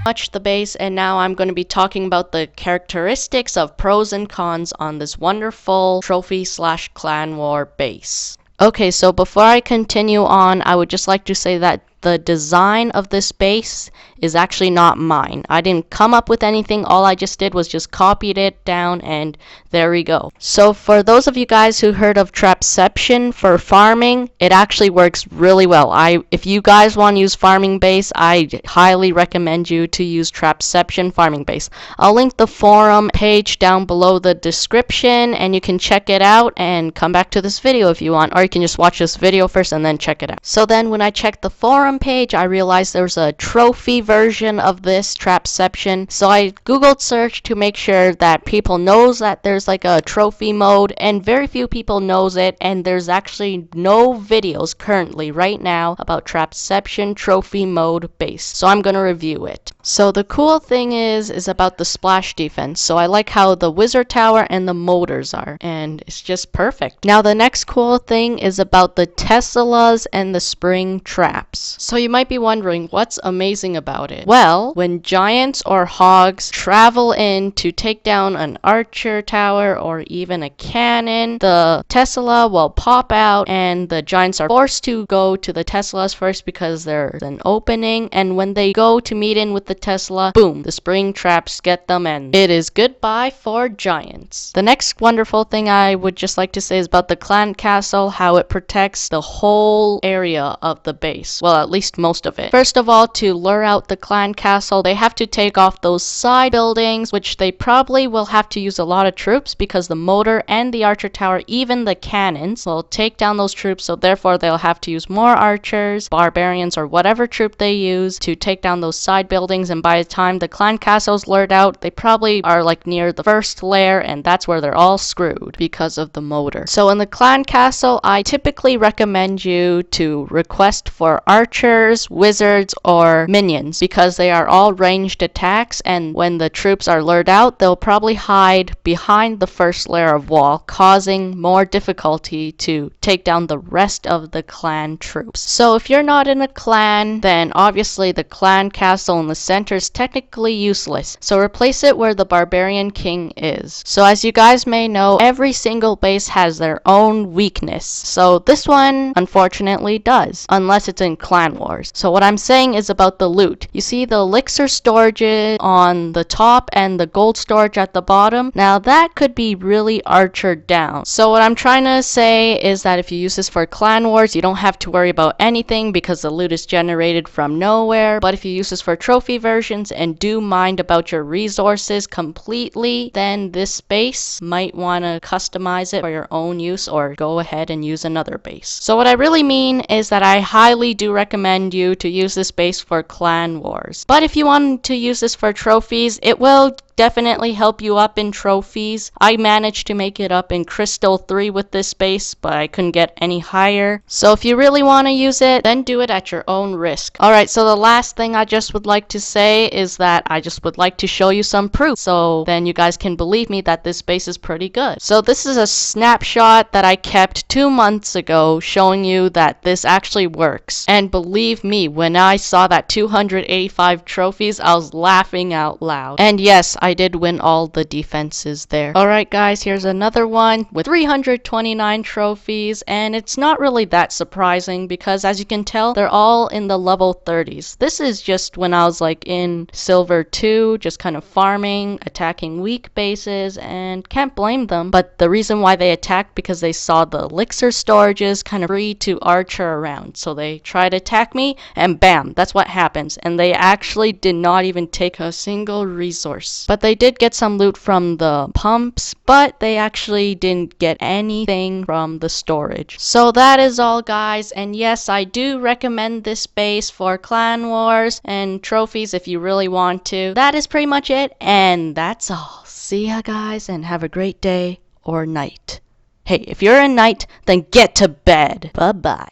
Much the base, and now I'm going to be talking about the characteristics of pros and cons on this wonderful trophy/clan war base. Okay, so before I continue on, I would just like to say that the design of this base is actually not mine. I didn't come up with anything. All I just did was just copied it down, and there we go. So for those of you guys who heard of Trapception for farming, it actually works really well. If you guys want to use farming base, I highly recommend you to use Trapception farming base. I'll link the forum page down below the description, and you can check it out and come back to this video if you want, or you can just watch this video first and then check it out. So then when I checked the forum page, I realized there's a trophy version of this Trapception. So I googled search to make sure that people knows that there's like a trophy mode, and very few people knows it, and there's actually no videos currently right now about Trapception trophy mode base. So I'm gonna review it. So the cool thing is about the splash defense. So I like how the wizard tower and the motors are, and it's just perfect. Now the next cool thing is about the tesslas and the spring traps. So you might be wondering, what's amazing about it? Well, when giants or hogs travel in to take down an archer tower or even a cannon, the Tesla will pop out, and the giants are forced to go to the Teslas first because there's an opening, and when they go to meet in with the Tesla, boom, the spring traps get them, and it is goodbye for giants. The next wonderful thing I would just like to say is about the clan castle, how it protects the whole area of the base. Well, at least most of it. First of all, to lure out out the clan castle, they have to take off those side buildings, which they probably will have to use a lot of troops because the mortar and the archer tower, even the cannons, will take down those troops. So therefore they'll have to use more archers, barbarians, or whatever troop they use to take down those side buildings. And by the time the clan castle's lured out, they probably are like near the first layer, and that's where they're all screwed because of the mortar. So in the clan castle, I typically recommend you to request for archers, wizards, or minions because they are all ranged attacks, and when the troops are lured out, they'll probably hide behind the first layer of wall, causing more difficulty to take down the rest of the clan troops. So if you're not in a clan, then obviously the clan castle in the center is technically useless. So replace it where the barbarian king is. So as you guys may know, every single base has their own weakness. So this one unfortunately does, unless it's in clan wars. So what I'm saying is about the loot. You see the elixir storages on the top and the gold storage at the bottom? Now that could be really archered down. So what I'm trying to say is that if you use this for clan wars, you don't have to worry about anything because the loot is generated from nowhere. But if you use this for trophy versions and do mind about your resources completely, then this base might want to customize it for your own use or go ahead and use another base. So what I really mean is that I highly do recommend you to use this base for clan wars. But if you want to use this for trophies, it will definitely help you up in trophies. I managed to make it up in Crystal 3 with this base, but I couldn't get any higher. So if you really want to use it, then do it at your own risk. Alright, so the last thing I just would like to say is that I just would like to show you some proof, so then you guys can believe me that this base is pretty good. So this is a snapshot that I kept 2 months ago showing you that this actually works. And believe me, when I saw that 285 trophies, I was laughing out loud. And yes, I did win all the defenses there. Alright guys, here's another one with 329 trophies, and it's not really that surprising because as you can tell, they're all in the level 30s. This is just when I was like in Silver 2, just kind of farming, attacking weak bases, and can't blame them. But the reason why they attacked because they saw the elixir storages kind of free to archer around. So they tried to attack me, and bam, that's what happens. And they actually did not even take a single resource. But they did get some loot from the pumps, but they actually didn't get anything from the storage. So that is all guys, and yes, I do recommend this base for clan wars and trophies if you really want to. That is pretty much it, and that's all. See ya guys, and have a great day or night. Hey, if you're a night, then get to bed. Bye bye.